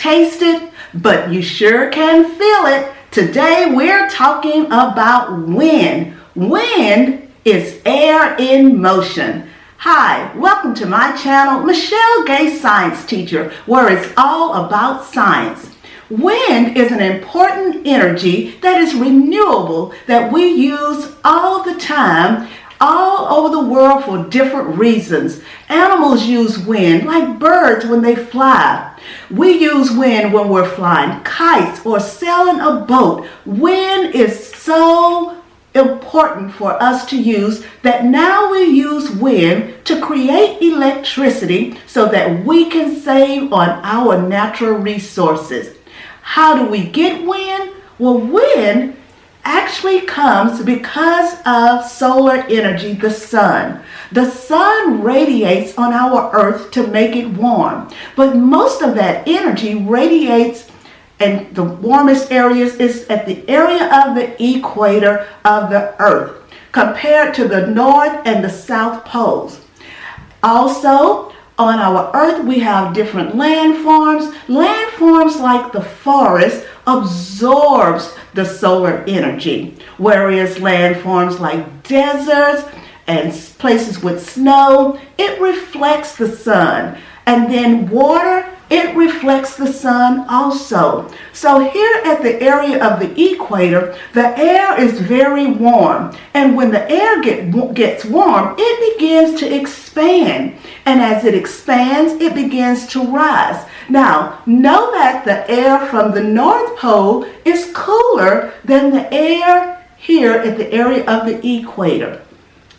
taste it, but you sure can feel it. Today we're talking about wind. Wind is air in motion. Hi, welcome to my channel, Michelle Gay Science Teacher, where it's all about science. Wind is an important energy that is renewable that we use all the time, all over the world for different reasons. Animals use wind like birds when they fly. We use wind when we're flying kites or sailing a boat. Wind is so important for us to use that now we use wind to create electricity so that we can save on our natural resources. How do we get wind? Well, wind actually comes because of solar energy, the sun. The sun radiates on our earth to make it warm, but most of that energy radiates, and the warmest areas is at the area of the equator of the earth compared to the north and the south poles. Also, on our earth, we have different landforms. Landforms like the forest absorbs the solar energy, whereas landforms like deserts and places with snow, it reflects the sun. And then water, it reflects the sun also. So here at the area of the equator, the air is very warm. And when the air gets warm, it begins to expand. And as it expands, it begins to rise. Now, know that the air from the North Pole is cooler than the air here at the area of the equator.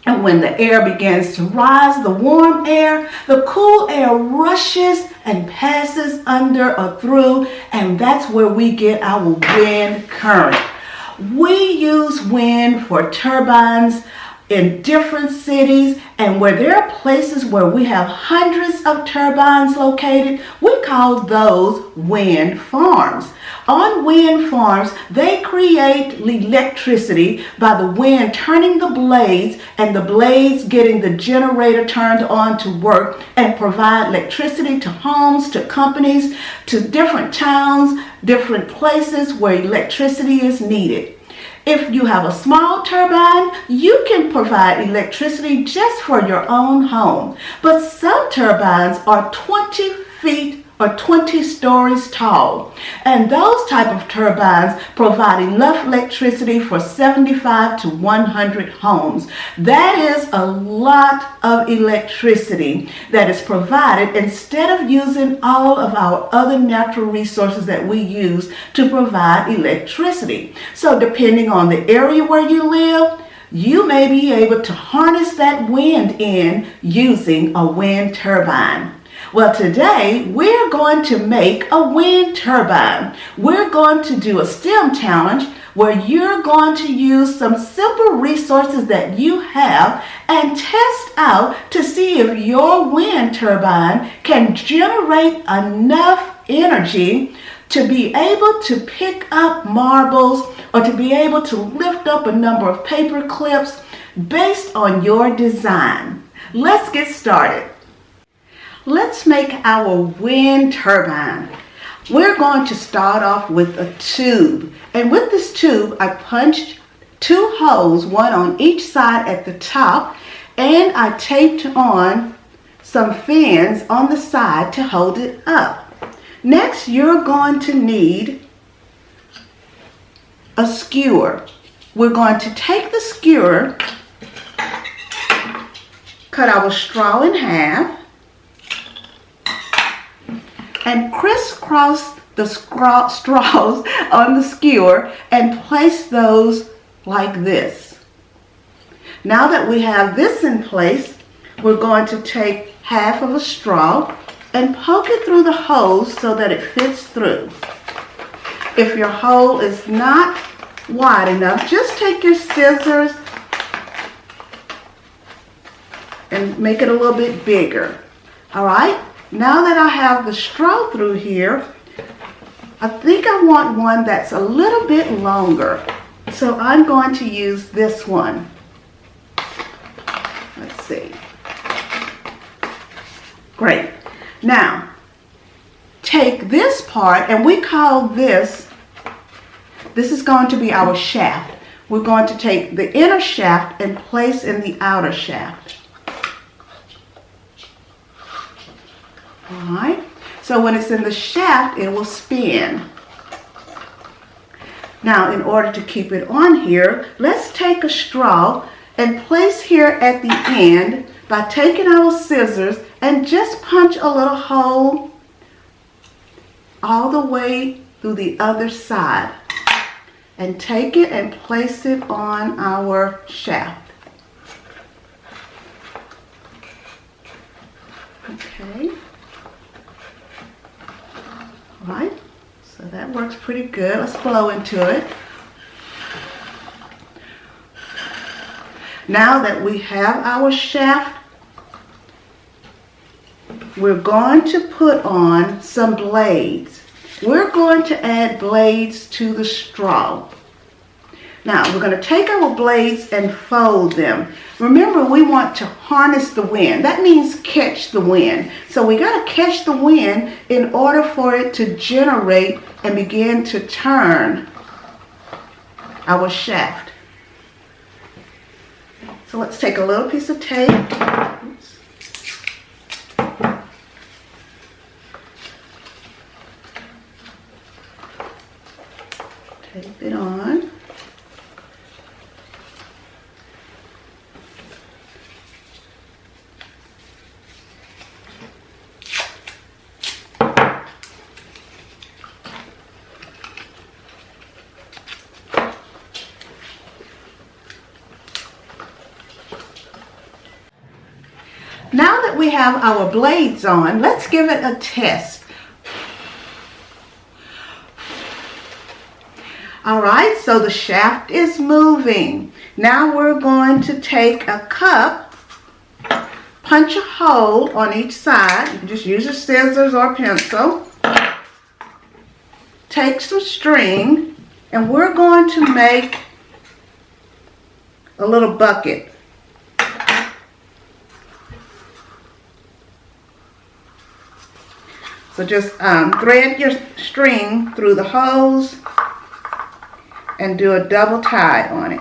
And when the air begins to rise, the warm air, the cool air rushes and passes under or through, and that's where we get our wind current. We use wind for turbines in different cities, and where there are places where we have hundreds of turbines located, we call those wind farms. On wind farms, they create electricity by the wind turning the blades and the blades getting the generator turned on to work and provide electricity to homes, to companies, to different towns, different places where electricity is needed. If you have a small turbine, you can provide electricity just for your own home. But some turbines are 20 feet or 20 stories tall. And those type of turbines provide enough electricity for 75 to 100 homes. That is a lot of electricity that is provided instead of using all of our other natural resources that we use to provide electricity. So depending on the area where you live, you may be able to harness that wind in using a wind turbine. Well, today we're going to make a wind turbine. We're going to do a STEM challenge where you're going to use some simple resources that you have and test out to see if your wind turbine can generate enough energy to be able to pick up marbles or to be able to lift up a number of paper clips based on your design. Let's get started. Let's make our wind turbine. We're going to start off with a tube. And with this tube, I punched 2 holes, one on each side at the top, and I taped on some fins on the side to hold it up. Next, you're going to need a skewer. We're going to take the skewer, cut our straw in half, and crisscross the straws on the skewer and place those like this. Now that we have this in place, we're going to take half of a straw and poke it through the holes so that it fits through. If your hole is not wide enough, just take your scissors and make it a little bit bigger. All right? Now that I have the straw through here, I think I want one that's a little bit longer. So I'm going to use this one. Let's see. Great. Now, take this part and we call this is going to be our shaft. We're going to take the inner shaft and place in the outer shaft. Alright, so when it's in the shaft, it will spin. Now, in order to keep it on here, let's take a straw and place here at the end by taking our scissors and just punch a little hole all the way through the other side. And take it and place it on our shaft. Okay. All right. So that works pretty good. Let's blow into it. Now that we have our shaft, we're going to put on some blades. We're going to add blades to the straw. Now we're going to take our blades and fold them. Remember, we want to harness the wind. That means catch the wind. So we got to catch the wind in order for it to generate and begin to turn our shaft. So let's take a little piece of tape. Oops. Tape it on. Now that we have our blades on, let's give it a test. All right, so the shaft is moving. Now we're going to take a cup, punch a hole on each side. You can just use your scissors or pencil. Take some string, and we're going to make a little bucket. So just thread your string through the holes and do a double tie on it.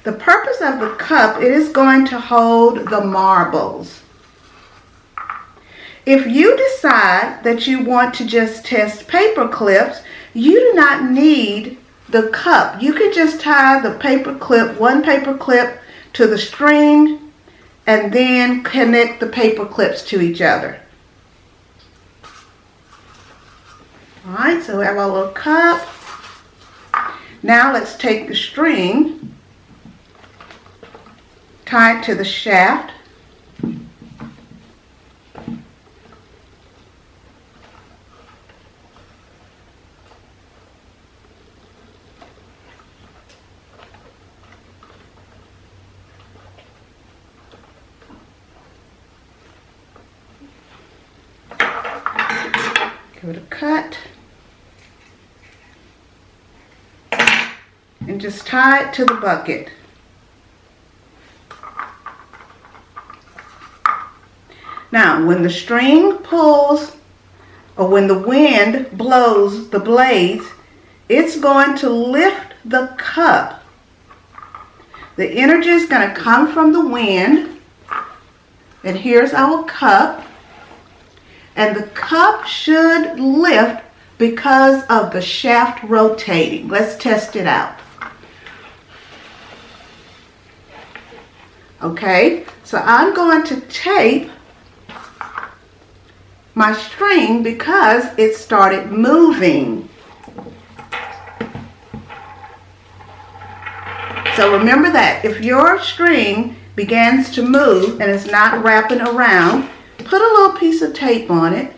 The purpose of the cup, it is going to hold the marbles. If you decide that you want to just test paper clips, you do not need the cup. You can just tie the paper clip, one paper clip to the string, and then connect the paper clips to each other. Alright, so we have our little cup. Now let's take the string, tie it to the shaft. Give it a cut. And just tie it to the bucket. Now, when the string pulls or when the wind blows the blades, it's going to lift the cup. The energy is going to come from the wind. And here's our cup. And the cup should lift because of the shaft rotating. Let's test it out. Okay, so I'm going to tape my string because it started moving. So remember that if your string begins to move and it's not wrapping around, put a little piece of tape on it.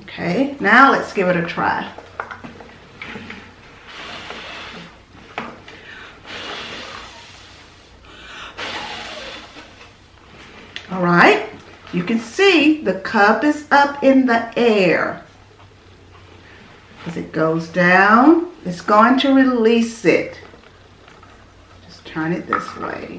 Okay, now let's give it a try. All right, You can see the cup is up in the air. As it goes down, it's going to release it. Just turn it this way.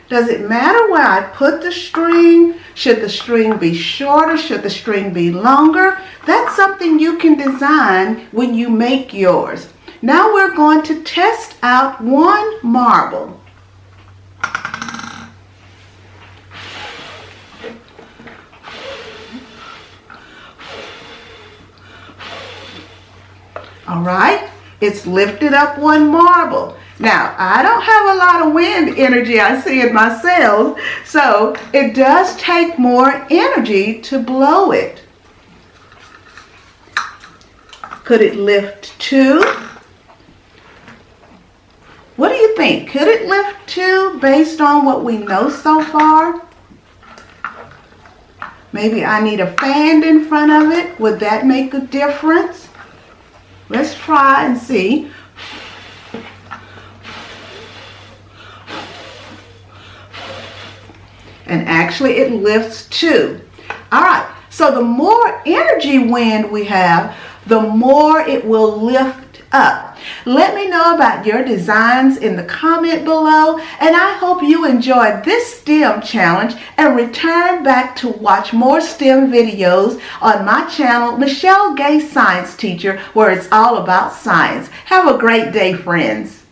Does it matter where I put the string? Should the string be shorter? Should the string be longer? That's something you can design when you make yours. Now we're going to test out one marble. All right, it's lifted up one marble. Now, I don't have a lot of wind energy I see in my sails, so it does take more energy to blow it. Could it lift 2? What do you think? Could it lift 2 based on what we know so far? Maybe I need a fan in front of it. Would that make a difference? Let's try and see. And actually it lifts 2. All right, so the more energy wind we have, the more it will lift up. Let me know about your designs in the comment below, and I hope you enjoyed this STEM challenge and return back to watch more STEM videos on my channel, Michelle Gay Science Teacher, where it's all about science. Have a great day, friends.